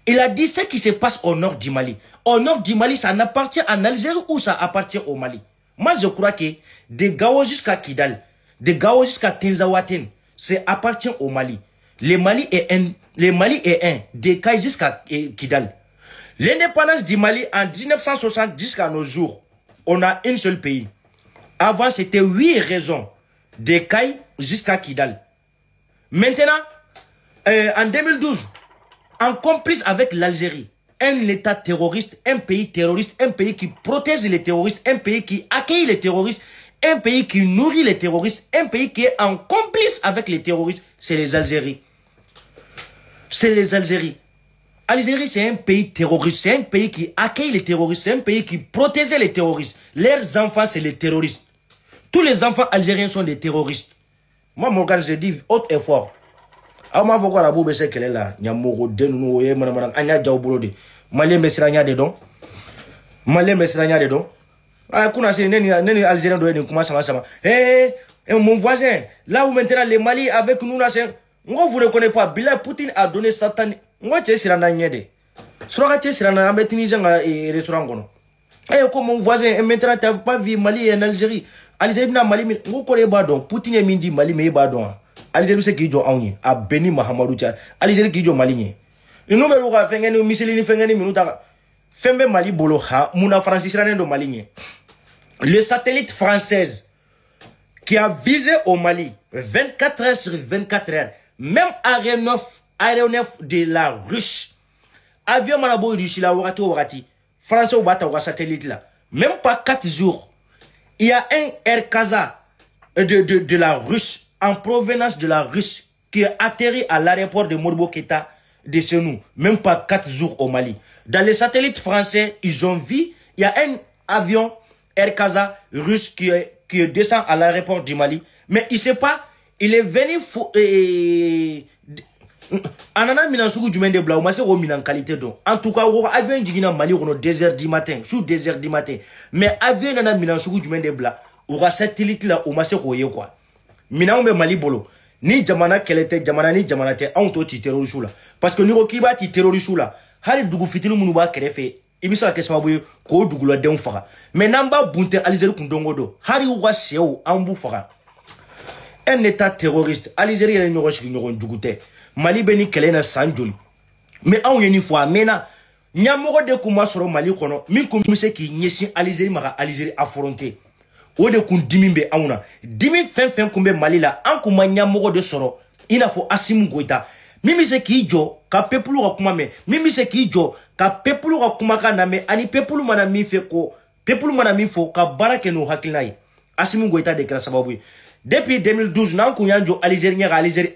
Il a dit ce qui se passe au nord du Mali. Au nord du Mali, ça n'appartient à Algérie ou ça appartient au Mali. Moi, je crois que de Gao jusqu'à Kidal, de Gao jusqu'à Tenzawaten, ça appartient au Mali. Le Mali est un, de Kai jusqu'à Kidal. L'indépendance du Mali en 1960 jusqu'à nos jours, on a un seul pays. Avant, c'était 8 régions, de Kai jusqu'à Kidal. Maintenant, en 2012, en complice avec l'Algérie, un État terroriste, un pays terroriste, un pays qui protège les terroristes, un pays qui accueille les terroristes, un pays qui nourrit les terroristes, un pays qui est en complice avec les terroristes, c'est les Algériens. C'est les Algériens. Algérie, c'est un pays terroriste, c'est un pays qui accueille les terroristes, c'est un pays qui protège les terroristes. Leurs enfants, c'est les terroristes. Tous les enfants algériens sont des terroristes. Moi, Morgan, je dis haut et fort. Ama foko la boube se kele la nyamoro denu ye mana anya jaw bolode malien mesranya de don malien mesranya de don ah kuna c'est neni algérien doit ni kuma sama mon voisin là où maintenant le Mali avec nous là c'est on vous ne connaît pas Bila Poutine a donné Satan moi tu sera na nyede sera tu sera na ambetini janga restaurant gono comme mon voisin maintenant tu pas vu Mali et en Algérie Algérie na Mali ngo ko le ba don Poutine mindi Mali me ba don Algérie c'est qui jo awnye a Beni Mahamadou Tia Algérie qui jo Mali ni no be ro ka fengeni miseli ni fengeni minuta fembe Mali bolo ha muna francis ranendo Mali. Le satellite français qui a visé au Mali 24 heures sur 24 heures, même aéronef de la Russie, avion manabo Russie la warati français au bata au satellite là, même pas 4 jours, il y a un Air Kaza de la Russie en provenance de la Russie qui a atterri à l'aéroport de Modibo Keïta de chez nous, même pas 4 jours au Mali. Dans les satellites français, ils ont vu, il y a un avion Air Kaza russe qui descend à l'aéroport du Mali, mais il sait pas, il est venu anana minan sugu du mende bla ou ma se ro minan qualité donc en tout cas wo avion jigina Mali on 2h du matin sous 2h du matin mais avion nana minan sugu du mende bla ou satellite là ou ma se ro ye quoi minan be Mali bolo ni jamana kelete jamana ni jamana te on to ti terroriste là parce que ni ro kiba ti terroriste là hari dugu fitinu munu ba kerefe ibisa ke sababu ko dugu la den faga mais namba bunte Algérie kundongo do hari wa sew ambu faga un état terroriste Algérie ya nyoro shi nyoro dugute Mali beni kelena sanjoli mais on yeni fois mena nyamoro de kuma soro Mali kono min ko mi se ki nyesi Algérie maka Algérie affronter o de kun dimimbe auna dimi fen kumbe Mali la an kuma nyamoro de soro ina fo Assimi Goïta mimi se ki jo ka pepulu ka kuma me mimi se ki jo ka pepulu ka kuma kana me ani pepulu mana mi fe ko pepulu mana mi fo ka barake no hakilai Assimi Goïta de kra sababu. Depuis 2012, nan kunyanjo Algérie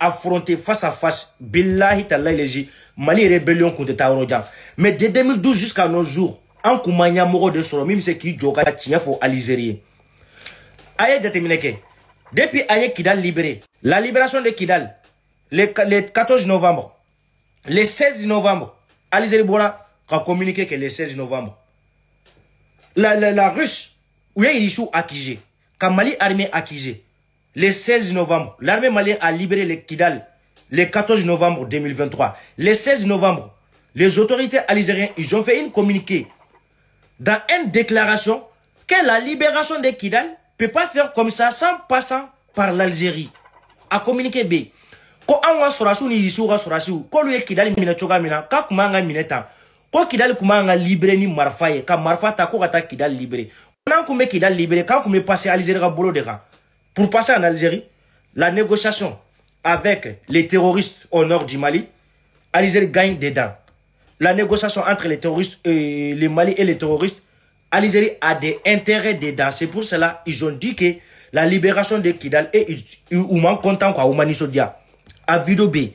affronté face à face, billahi tallahi leji, Mali rébellion contre Taorojan. Mais de 2012 jusqu'à nos jours, en kumanya moro de solo, même c'est qui joka tient fo Algérie. Aye déterminé que, depuis Aye Kidal libéré, la libération de Kidal, le 14 novembre, le 16 novembre, Algérie Bora a communiqué que le 16 novembre, la Russe, où il y a accusé, quand Mali armée accusé, le 16 novembre, l'armée malienne a libéré le Kidal le 14 novembre 2023. Le 16 novembre, les autorités algériennes ils ont fait une communiqué dans une déclaration que la libération de Kidal ne peut pas faire comme ça sans passant par l'Algérie. A communiqué B. Ko anga sorasu ni isuga sorasu ko lu Kidal mina choga mina ka kumanga mineta ko Kidal kumanga libéré ni marfaye ka marfa ta ko kata Kidal libéré. Nan kume Kidal libéré ka kume passer Algérie ka bolo de ka. Pour passer en Algérie, la négociation avec les terroristes au nord du Mali, Algérie gagne dedans. La négociation entre les terroristes et les Mali et les terroristes, Algérie a des intérêts dedans. C'est pour cela qu'ils ont dit que la libération de Kidal est humain content quoi, humain sodia. À vidéo B,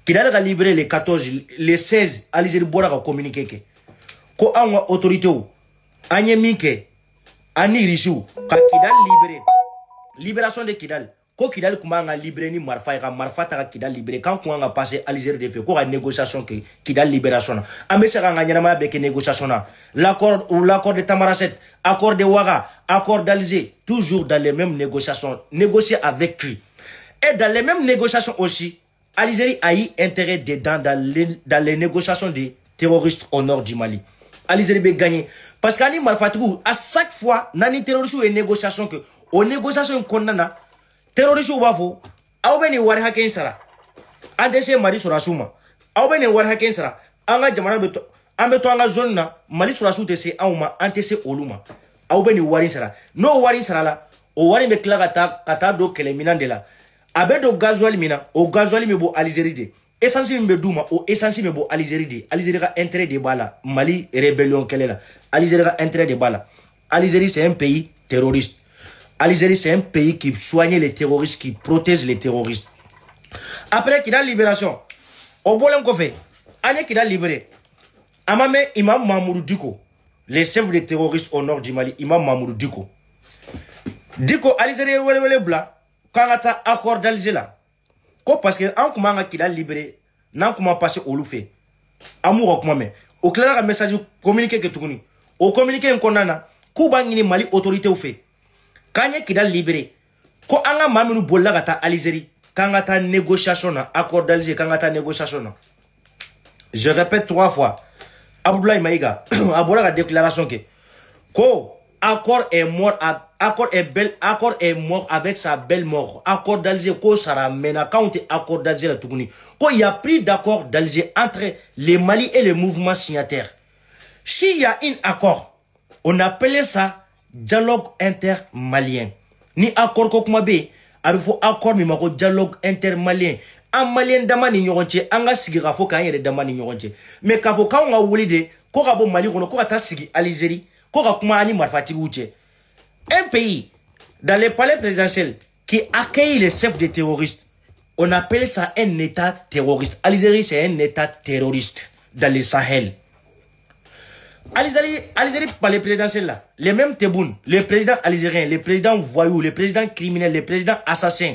Kidal a libéré les 14, les 16, Algérie boira communiqué que. Ko a autorité ou, Anyemike, Ani Richou, ka Kidal libéré. Libération de Kidal. Ko Kidal kumanga libéré ni marfa ka marfa ta Kidal libéré quand kumanga passer Algérie de fait ko la négociation que Kidal libération ame sera nganya ma be que négociation l'accord ou l'accord de Tamaracet, accord de Ouaga, accord d'Alger, toujours dans les mêmes négociations, négocier avec qui. Et dans les mêmes négociations aussi, Algérie a eu intérêt dedans dans les négociations de terroristes au nord du Mali. Algérie va gagner. Parce qu'à chaque fois, nani terroristes ou négociation que, aux négociations qu'on a, terroristes ou bafo, aw beni wari haken sara. Ante Mali sur la souma. Aw beni wari haken sara. Anga jamana beto, ambeto anga zone na, Mali sur la soute se auma, ante se oluma. Aw beni wari sara. No wari sara la, o wari me kla kata do kele minan de la. Abedo gasoil mina, o gasoil me bo Algérie de. Essence me douma, o essence me bo Algérie de. Algérie a intérêt de bala. Mali rébellion kele la. Algérie a intérêt de bala. Algérie c'est un pays terroriste. Algérie c'est un pays qui soigne les terroristes, qui protège les terroristes. Après qu'il a libération, au bolem qu'on fait, année qu'il a libéré, Amame Imam Mahmoud Diko, les chefs des terroristes au nord du Mali, Imam Mahmoud Diko. Diko, Algérie wele bla, quand on a accord d'Alger là, parce que en comment qu'il a libéré, n'en comment passer au loufé, amour au moment, au clair un message communiqué que tout au communiqué un condamna, Koubangini Mali autorité au fait, quand il a libéré, quand on a mamou bolla gata Algérie, quand on a négociation na accord d'Alger, quand on a négociation na, je répète 3 fois, Abdoulaye Maïga, Aboula la déclaration que, ko accord est mort, accord est mort avec sa belle mort. Accord d'Alger, ko sera mena quand accord d'Alger la toukouni. Ko y a pris d'accord d'Alger entre les Mali et le mouvement signataire. S'il y a un accord, on appelait ça dialogue intermalien. Ni accord kokumabe, il faut accord mais mako dialogue intermalien. Un malien damani nyoronche, anga sigira fo kanye de damani nyoronche. Mais kafo ka nga wulide, ko ka bo Mali kono ko ka sigi Algérie, ko ka kuma ani marfati uche. Un pays dans le palais présidentiel qui accueille les chefs des terroristes, on appelle ça un état terroriste. Algérie c'est un état terroriste dans le Sahel. Algérie palais présidentiel là, les mêmes Tebboune, les présidents algériens, les présidents voyous, les présidents criminels, les présidents assassins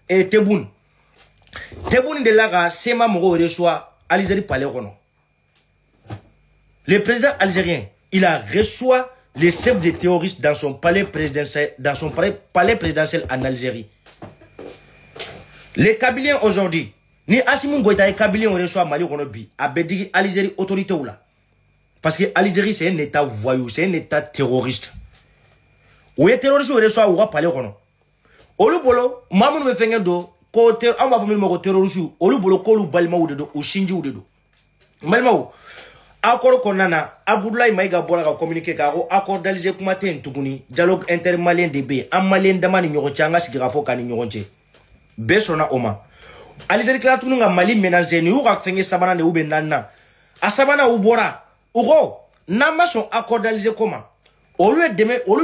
et Tebboune. Tebboune de Laga, Sema Moro reçoit Algérie palais Rono. Le président algérien, il a reçu les chefs des terroristes dans son palais présidentiel, en Algérie. Les Kabyliens aujourd'hui, ni Assimi Goïta et Kabyliens reçoit Mali Ronobi, a Bédigi Algérie autorité ou là. Parce que Algérie c'est un état voyou, c'est un état terroriste. Où est terroriste ou reçoit ou palais Rono. Olu bolo, maman me fait un do. Côté on va faire le terrorisme au bolo kolu balma ou de ou shinji ou de do balma ou accord konana Abdoulaye Maïga bora ka communiquer ka accord d'Alger kuma ten tuguni dialogue intermalien de be am malien damani nyoro changa sigira fo kan nyoronche be sona oma Algérie kla tununga Mali menacer ni ou ka fenge sabana ne ube nanna asabana u bora ugo nama son accord d'Alger comment au lieu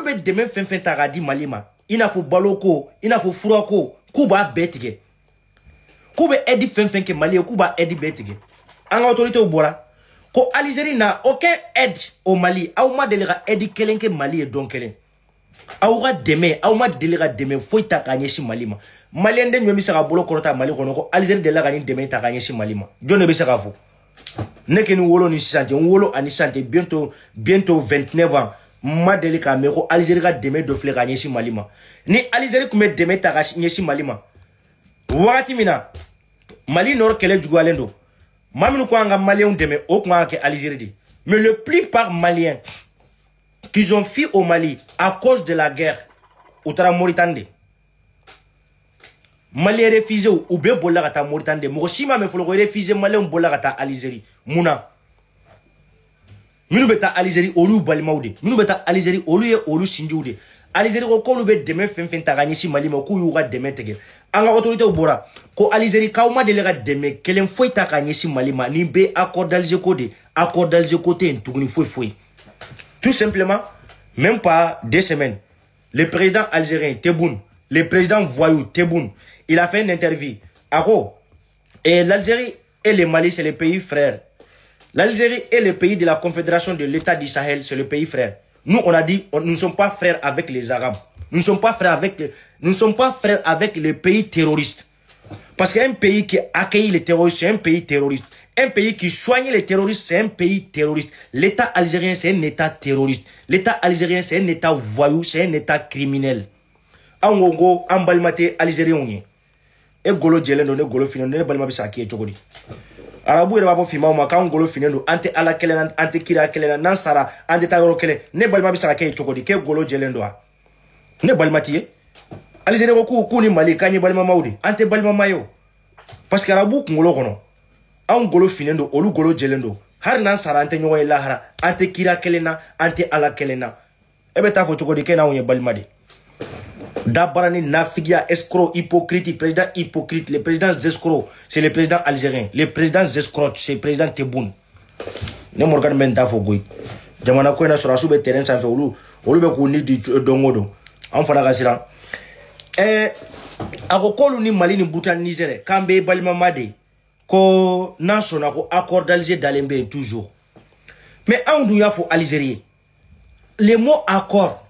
be demain fin taradi Malima ina fo baloko ina fo furako Kuba betige. Kuba edi fenfenke Mali Kuba edi betige. En autorité au bora. Ko Algérie n'a aucun aide au Mali. Aouma delira edi kelenke Mali et donc kelen. Aoura deme, aouma delira deme foi ta kanyeshi Malima. Malien den yomi sera bolo korota Mali konoko Algérie de la gani deme ta kanyeshi Malima. John ne sera fou. Neke nous wolo ni sante, on wolo ani sante bientôt 29 ans. Madeli Kamero, Algérie a deme de flé kanyeshi Malima. Ni Algérie kume deme ta kanyeshi Malima. Wati mina Mali nord kele du Gualendo. Maminu ko anga malien deme au ke Algérie di. Mais le plupart maliens qu'ils ont fui au Mali à cause de la guerre au Mauritanie. Mali réfugié ou be bolla kata Mauritanie. Mo sima me folo réfugié malien bolla kata Algérie. Muna. Minu beta Algérie olu balmaude. Minu beta Algérie olu ye olu sinjude. Algérie ko lu be demain fin tagani si Mali ma ku yuga demain tege. Anga autorité au bora ko Algérie kauma de lega demain kelen foi tagani si Mali ma ni be accord d'Alger côté en tuguni foi. Tout simplement même pas 2 semaines le président algérien Tebboune, le président voyou Tebboune, il a fait une interview. Et l'Algérie et le Mali c'est les pays frères. L'Algérie est le pays de la Confédération de l'État du Sahel, c'est le pays frère. Nous, on a dit, nous ne sommes pas frères avec les Arabes. Nous ne sommes pas frères avec les pays terroristes. Parce qu'un pays qui accueille les terroristes, c'est un pays terroriste. Un pays qui soigne les terroristes, c'est un pays terroriste. L'État algérien, c'est un État terroriste. L'État algérien, c'est un État voyou, c'est un État criminel. Angongo, Ambalmate, Algérien, et Golo Djelendo, Golo Finon, Balmabisa qui est Tchogoli. arabu yɛrɛ b'a fɔ finmaw ma k'an golo finnen don an tɛ ala kelen na an tɛ kira kelen na n'an sara an tɛ taa yɔrɔ kelen ne balima bɛ se ka kɛ yen cogo di k'e golo jɛlen don wa ne balima t'i ye Alizeri ko k'u ni Mali k'an ye balimamaw de an tɛ balimama ye o parce que arabu kunkolo kɔnɔ an golo finnen don olu golo jɛlen don har n'an sara an tɛ ɲɔgɔn ye lahara an tɛ kira kelen na an tɛ ala kelen na e bɛ taa fɔ cogo di k'e n'anw ye balima de Dabarani, Nafigia, escroc, hypocrite, président hypocrite, le président escroc, c'est le président algérien. Le président escroc, c'est le président Tebboune. Ne Morgan Menta Fogoy. Jamana Koina sur la sous terrain sans faire ou le Kouni du Dongodo. En Fanagasiran. Akokolu ni Mali ni Boutan Nizere, Kambe Balimamade, ko Nansona ko accord d'Alger d'Alembe toujours. Mais en douya faut Algérie. Les mots accord.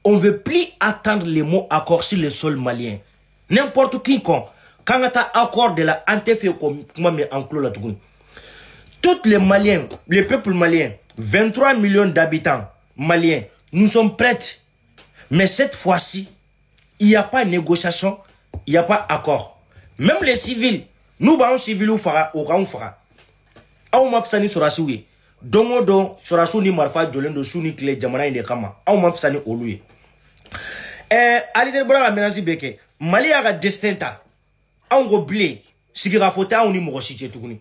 On ne veut plus attendre les mots accord sur le sol malien. N'importe qui, quand on a accord de la antéfé comme mais enclos la tout. Tous les Maliens, le peuple malien, 23 millions d'habitants maliens, nous sommes prêts. Mais cette fois-ci, il n'y a pas de négociation, il n'y a pas d'accord. Même les civils, nous, les civils, nous fera, on fera. On m'a fait sur la souille. Dongo sur la souille, marfa, jolendo, souni, clé, jamana, et les kama. On m'a fait au lui. Alizé Bola menansi beke Mali a destin ta on go blé sigira fota on ni mo chité tukuni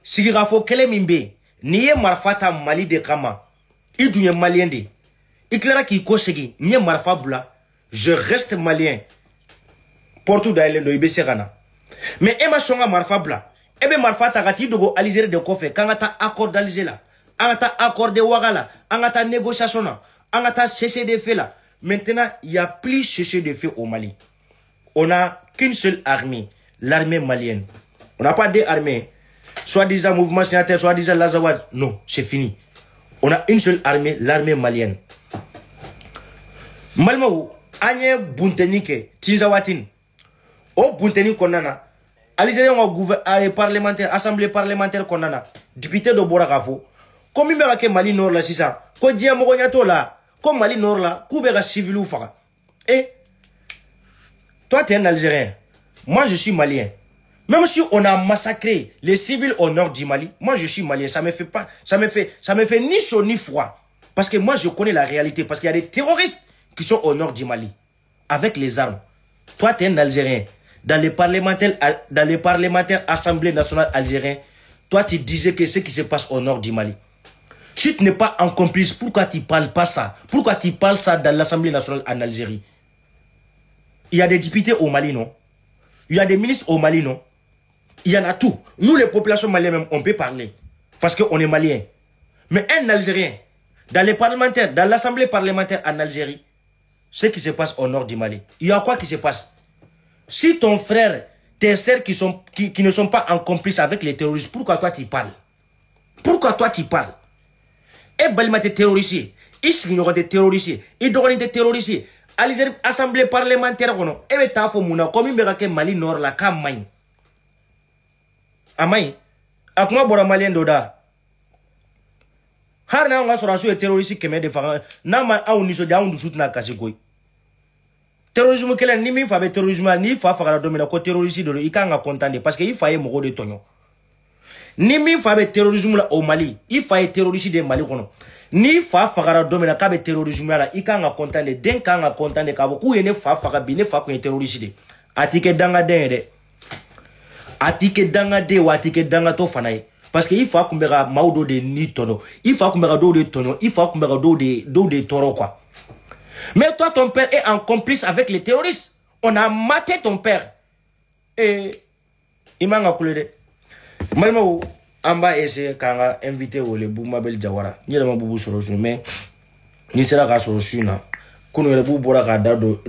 sigira fo kele mimbe ni ye marfata Mali de kama idunye malien de iklara ki ko segi ni marfa bula je reste malien portu dailendo ibe segana mais e ma songa marfa bula ebe marfa ta gati dogo Alizé de kofe kangata accord d'Alizé la angata accord de wagala angata négociation na angata cessez de fait là. Maintenant, il n'y a plus cessé de feu au Mali. On n'a qu'une seule armée, l'armée malienne. On n'a pas deux armées, soit-disant mouvement signataire, soit-disant l'Azawad. Non, c'est fini. On a une seule armée, l'armée malienne. Malmaou, Agne Buntenike, Tinzawatin. Au Bunteni Konana, Alizé on parlementaire, assemblée parlementaire Konana, député de Borakafo. Comme il me raconte Mali Nord là, c'est ça. Quand dit à Moronyato là, comme Mali Nord là, Koubera civil ou fara. Et toi tu es un Algérien, moi je suis malien. Même si on a massacré les civils au nord du Mali, moi je suis malien. Ça me fait ni chaud ni froid. Parce que moi je connais la réalité. Parce qu'il y a des terroristes qui sont au nord du Mali. Avec les armes. Toi tu es un Algérien. Dans les parlementaires Assemblée nationale algérienne, toi tu disais que ce qui se passe au nord du Mali. Si tu n'es pas un complice, pourquoi tu ne parles pas ça? Pourquoi tu parles ça dans l'Assemblée nationale en Algérie? Il y a des députés au Mali, non? Il y a des ministres au Mali, non? Il y en a tout. Nous, les populations maliennes, même, on peut parler. Parce qu'on est maliens. Mais un Algérien, dans les parlementaires, dans l'Assemblée parlementaire en Algérie, ce qui se passe au nord du Mali, il y a quoi qui se passe? Si ton frère, tes sœurs qui ne sont pas en complice avec les terroristes, pourquoi toi tu parles? Pourquoi toi tu parles? Et Balma te terrorisé, Ismino te terrorisé, Idorani te terrorisé, Alizé assemblée parlementaire, et Betafo Mouna, comme il me raconte Mali Nord la Kamay. Amay, Akma Bora Malien Doda. Harna on va sur la terroriste qui met des femmes, Nama a un iso down du soutien à Kasigoi. Terrorisme que ni mi fa terrorisme ni fa la domina ko terroriste de l'Ikanga contente parce qu'il fallait mourir de tonneau. Ni mi fa be terrorisme la au Mali, il fallait terroriste de Mali kono. Ni fa fagara domina ka be terrorisme la ikanga contente den kanga contente ka ku yene fa faga bi ne fa ko terroriste de. Atike danga de. Atike danga de wa atike danga to fanaye. Parce que il faut kumbera maudo de ni tono. Il faut kumbera do de tono, il faut kumbera do de toro quoi. Mais toi ton père est en complice avec les terroristes. On a maté ton père. Et il m'a coulé. Malmo amba essayer kanga invité ou le Boumabel Jawara. Ni le mabou sur le mais ni sera ka sur le suna. Kuno le bou bora ka dado